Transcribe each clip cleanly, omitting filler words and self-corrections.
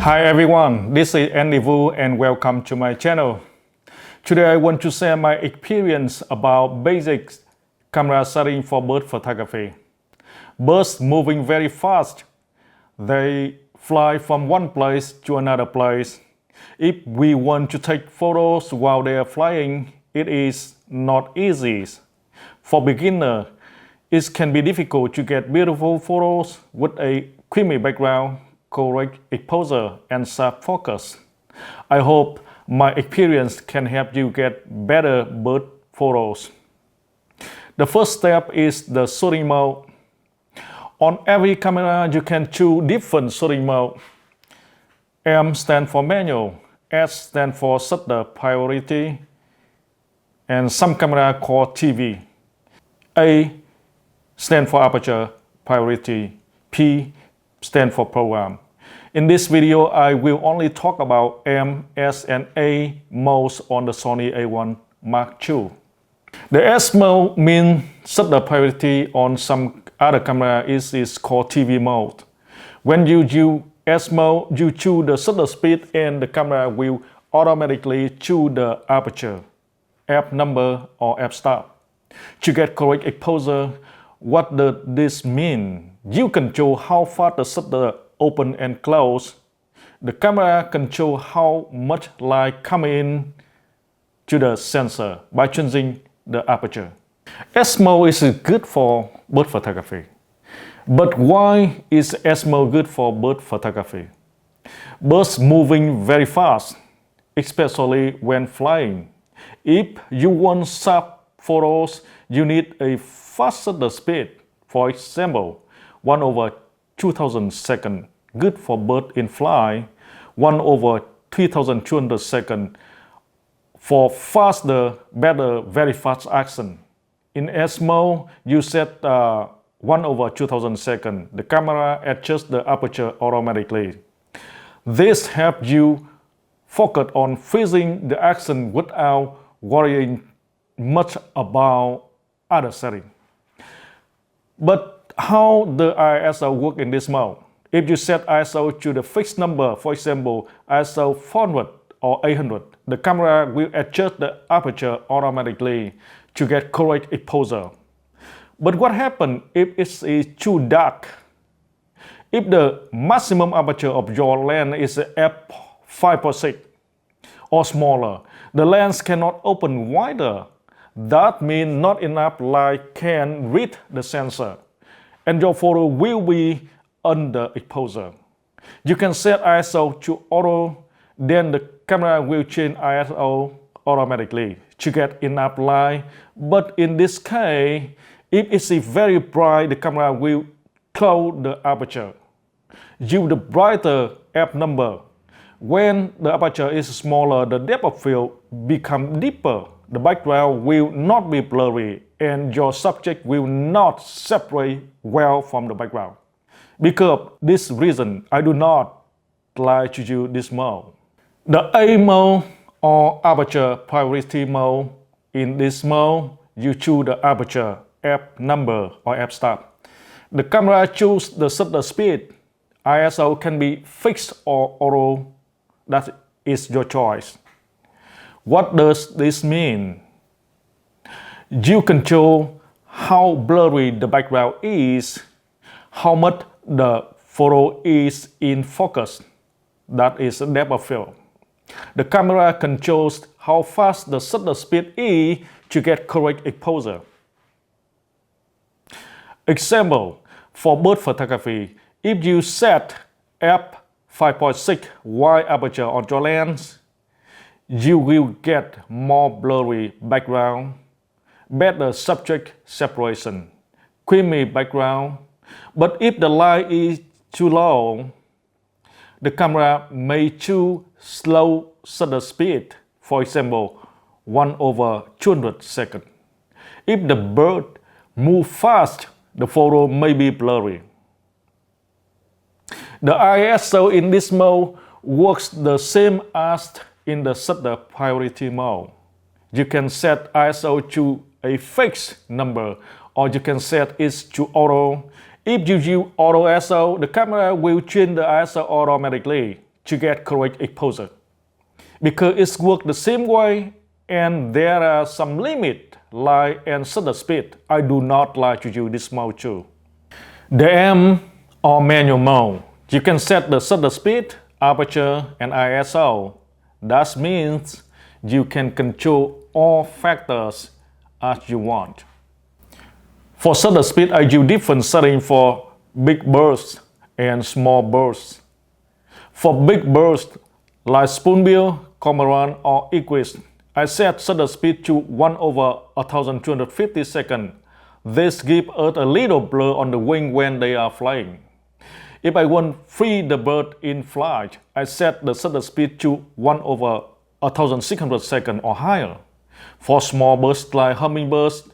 Hi everyone, this is Andy Vu and welcome to my channel. Today I want to share my experience about basic camera setting for bird photography. Birds moving very fast. They fly from one place to another place. If we want to take photos while they are flying, it is not easy. For beginners, it can be difficult to get beautiful photos with a creamy background, correct exposure, and sharp focus. I hope my experience can help you get better bird photos. The first step is the shooting mode. On every camera, you can choose different shooting mode. M stands for manual, S stands for shutter priority, and some camera call TV. A stands for aperture priority, P stands for program. In this video, I will only talk about M, S, and A modes on the Sony A1 Mark II. The S mode means shutter priority. On some other camera is called TV mode. When you use S mode, you choose the shutter speed and the camera will automatically choose the aperture, f number or f-stop. To get correct exposure, what does this mean? You control how fast the shutter open and close. The camera controls how much light comes in to the sensor by changing the aperture. S mode is good for bird photography. But why is S mode good for bird photography? Birds moving very fast, especially when flying. If you want sharp photos, you need a fast shutter speed. For example, 1/2000 seconds, good for bird in flight, 1/3200 seconds for faster, better, very fast action. In S mode, you set 1/2000 seconds. The camera adjusts the aperture automatically. This helps you focus on freezing the action without worrying much about other settings. But how the ISO work in this mode? If you set ISO to the fixed number, for example, ISO 400 or 800, the camera will adjust the aperture automatically to get correct exposure. But what happens if it is too dark? If the maximum aperture of your lens is f5.6 or smaller, the lens cannot open wider. That means not enough light can reach the sensor, and your photo will be under exposure. You can set ISO to auto, then the camera will change ISO automatically to get enough light. But in this case, if it is very bright, the camera will close the aperture. Use the brighter f number. When the aperture is smaller, the depth of field becomes deeper. The background will not be blurry and your subject will not separate well from the background. Because of this reason, I do not like to use this mode. The A mode or aperture priority mode. In this mode, you choose the aperture, f number or f-stop. The camera chooses the shutter speed. ISO can be fixed or auto. That is your choice. What does this mean? You control how blurry the background is, how much the photo is in focus. That is the depth of field. The camera controls how fast the shutter speed is to get correct exposure. Example, for bird photography, if you set f5.6 wide aperture on your lens, you will get more blurry background, better subject separation, creamy background. But if the light is too low, the camera may choose slow shutter speed, for example, 1/200 seconds. If the bird moves fast, the photo may be blurry. The ISO in this mode works the same as in the shutter priority mode. You can set ISO to a fixed number or you can set it to auto. If you use auto ISO, the camera will change the ISO automatically to get correct exposure. Because it's worked the same way and there are some limit like and shutter speed, I do not like to use this mode too. The M or manual mode, you can set the shutter speed, aperture and ISO. That means you can control all factors as you want. For shutter speed, I use different settings for big bursts and small bursts. For big bursts like spoonbill, cormorant or egress, I set shutter speed to 1/1250 seconds. This gives us a little blur on the wing when they are flying. If I want free the bird in flight, I set the shutter speed to 1/1600 seconds or higher. For small birds like hummingbirds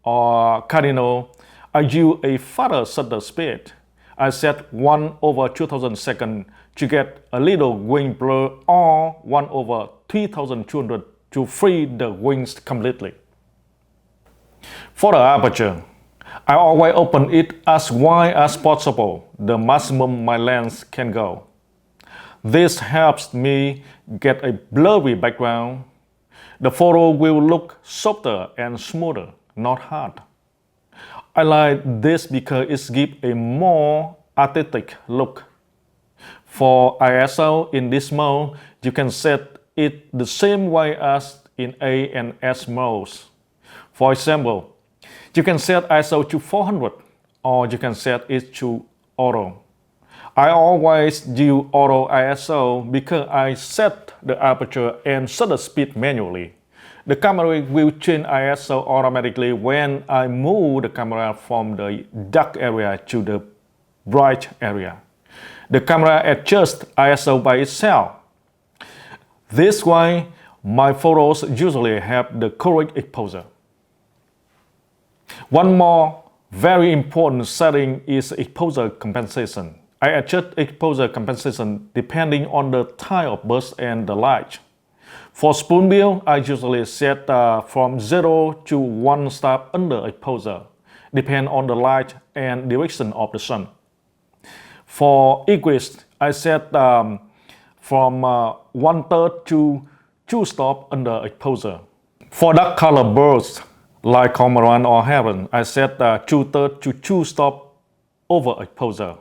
or cardinal, I use a faster shutter speed. I set 1/2000 seconds to get a little wing blur or 1/3200 to free the wings completely. For the aperture, I always open it as wide as possible, the maximum my lens can go. This helps me get a blurry background. The photo will look softer and smoother, not hard. I like this because it gives a more artistic look. For ISO in this mode, you can set it the same way as in A and S modes. For example, you can set ISO to 400 or you can set it to auto. I always use auto ISO because I set the aperture and shutter speed manually. The camera will change ISO automatically when I move the camera from the dark area to the bright area. The camera adjusts ISO by itself. This way, my photos usually have the correct exposure. One more very important setting is exposure compensation. I adjust exposure compensation depending on the type of burst and the light. For spoonbill, I usually set from 0 to 1 step under exposure, depending on the light and direction of the sun. For egress, I set from 1/3 to 2 stops under exposure. For dark color birds, like cormorant or heron, I set 2/3 to 2 stops over exposure.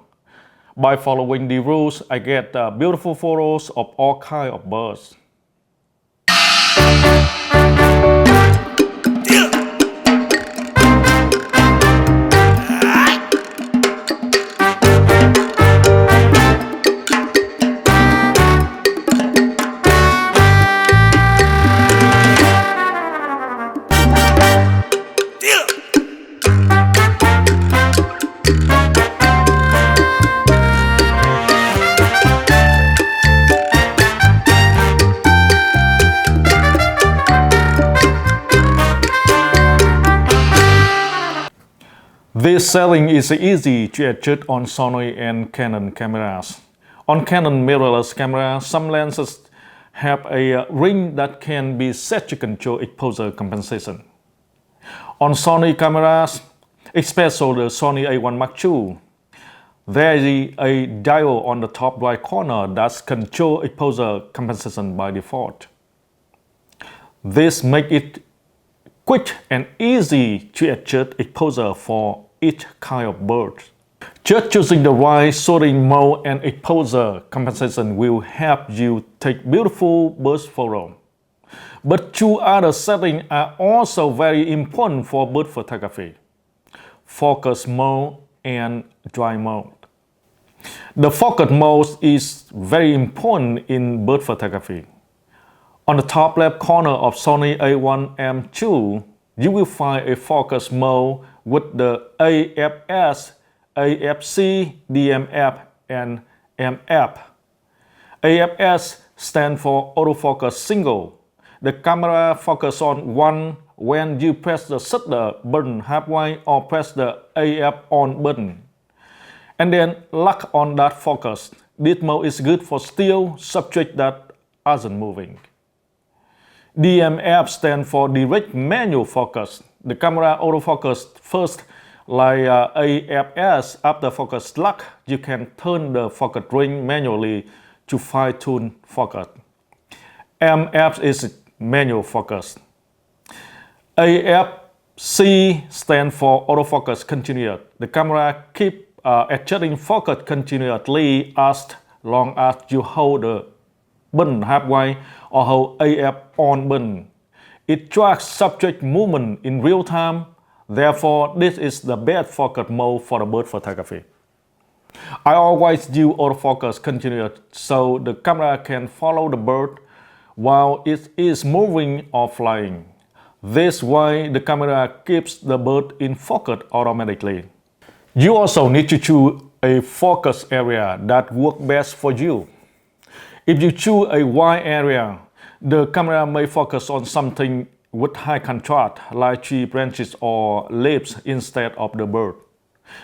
By following the rules, I get beautiful photos of all kinds of birds. This setting is easy to adjust on Sony and Canon cameras. On Canon mirrorless camera, some lenses have a ring that can be set to control exposure compensation. On Sony cameras, especially the Sony A1 Mark II, there is a dial on the top right corner that controls exposure compensation by default. This makes it quick and easy to adjust exposure for each kind of bird. Just choosing the right shooting mode and exposure compensation will help you take beautiful bird photos. But two other settings are also very important for bird photography: focus mode and dry mode. The focus mode is very important in bird photography. On the top left corner of Sony A1M2, you will find a focus mode with the AFS, AFC, DMF, and MF. AFS stands for autofocus single. The camera focuses on one when you press the shutter button halfway or press the AF on button, and then lock on that focus. This mode is good for still subject that aren't moving. DMF stands for direct manual focus. The camera autofocus first like AFS. After focus lock, you can turn the focus ring manually to fine-tune focus. MF is manual focus. AFC stands for autofocus continuous. The camera keeps adjusting focus continuously as long as you hold the button halfway or hold AF on button. It tracks subject movement in real time. Therefore, this is the best focus mode for the bird photography. I always use autofocus continuous so the camera can follow the bird while it is moving or flying. This way, the camera keeps the bird in focus automatically. You also need to choose a focus area that works best for you. If you choose a wide area, the camera may focus on something with high contrast, like tree branches or leaves instead of the bird.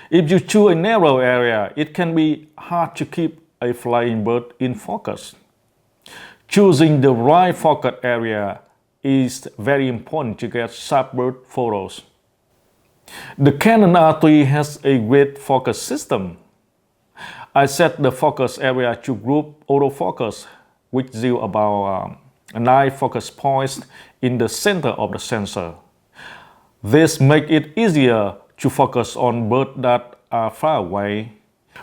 If you choose a narrow area, it can be hard to keep a flying bird in focus. Choosing the right focus area is very important to get sharp bird photos. The Canon R3 has a great focus system. I set the focus area to group autofocus, which gives about 9 focus points in the center of the sensor. This makes it easier to focus on birds that are far away.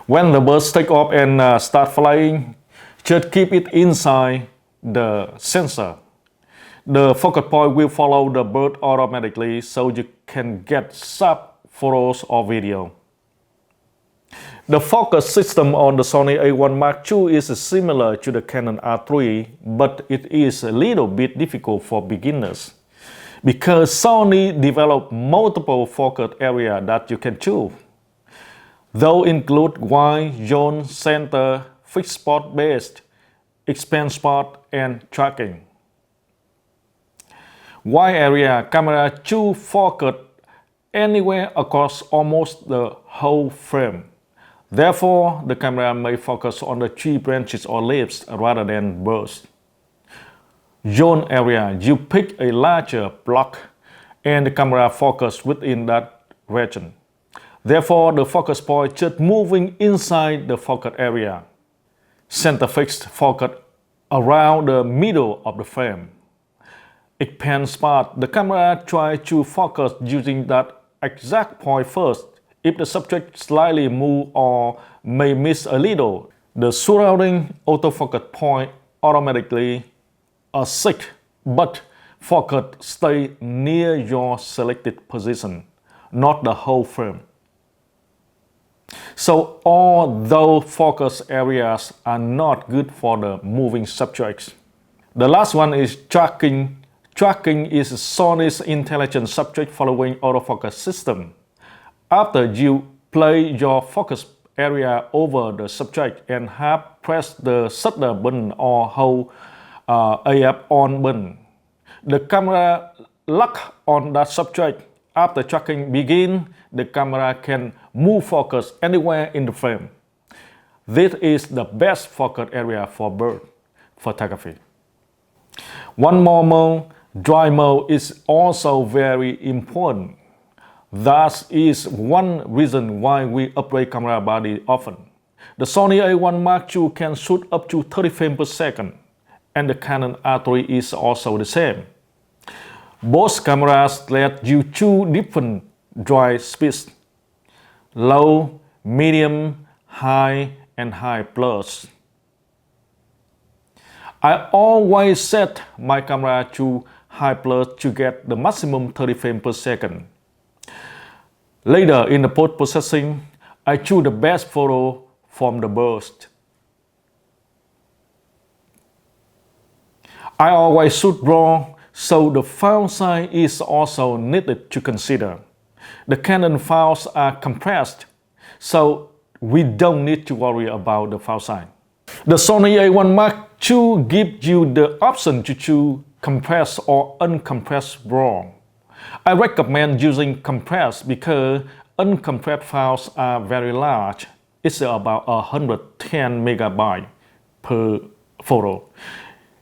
When the birds take off and start flying, just keep it inside the sensor. The focus point will follow the bird automatically so you can get sharp photos or video. The focus system on the Sony A1 Mark II is similar to the Canon R3, but it is a little bit difficult for beginners because Sony developed multiple focus areas that you can choose. Those include wide, zone, center, fixed spot based, expand spot, and tracking. Wide area camera choose focus anywhere across almost the whole frame. Therefore, the camera may focus on the tree branches or leaves rather than birds. Zone area, you pick a larger block and the camera focus within that region. Therefore, the focus point just moving inside the focus area. Center fixed focus around the middle of the frame. Expand spot, the camera tries to focus using that exact point first. If the subject slightly moves or may miss a little, the surrounding autofocus point automatically adjusts, but focus stays near your selected position, not the whole frame. So all those focus areas are not good for the moving subjects. The last one is tracking. Tracking is Sony's intelligent subject following autofocus system. After you play your focus area over the subject and have pressed the shutter button or hold AF on button, the camera locks on that subject. After tracking begins, the camera can move focus anywhere in the frame. This is the best focus area for bird photography. One more mode, dry mode, is also very important. That is one reason why we upgrade camera body often. The Sony A1 Mark II can shoot up to 30 frames per second, and the Canon R3 is also the same. Both cameras let you choose different dry speeds: low, medium, high, and high plus. I always set my camera to high plus to get the maximum 30 frames per second. Later in the post-processing, I choose the best photo from the burst. I always shoot raw, so the file size is also needed to consider. The Canon files are compressed, so we don't need to worry about the file size. The Sony A1 Mark II gives you the option to choose compressed or uncompressed RAW. I recommend using compressed because uncompressed files are very large. It's about 110 megabytes per photo.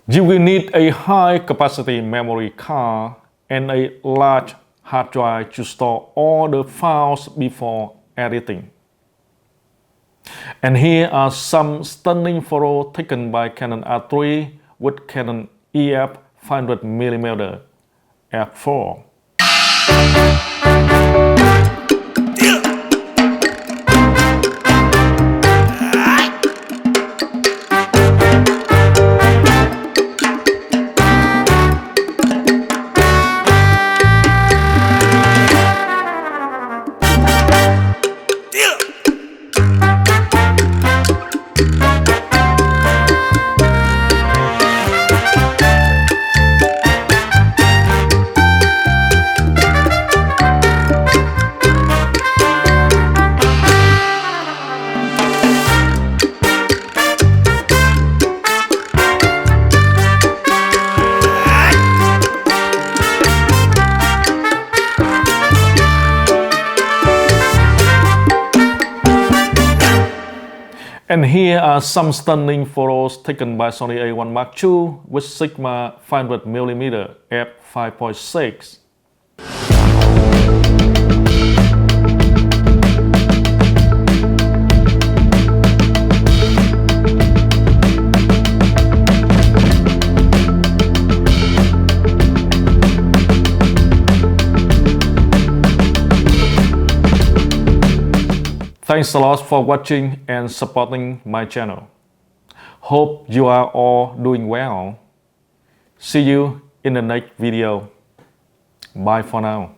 You will need a high capacity memory card and a large hard drive to store all the files before editing. And here are some stunning photos taken by Canon R3 with Canon EF 500mm f4. And here are some stunning photos taken by Sony A1 Mark II with Sigma 500mm f5.6. Thanks a lot for watching and supporting my channel. Hope you are all doing well. See you in the next video. Bye for now.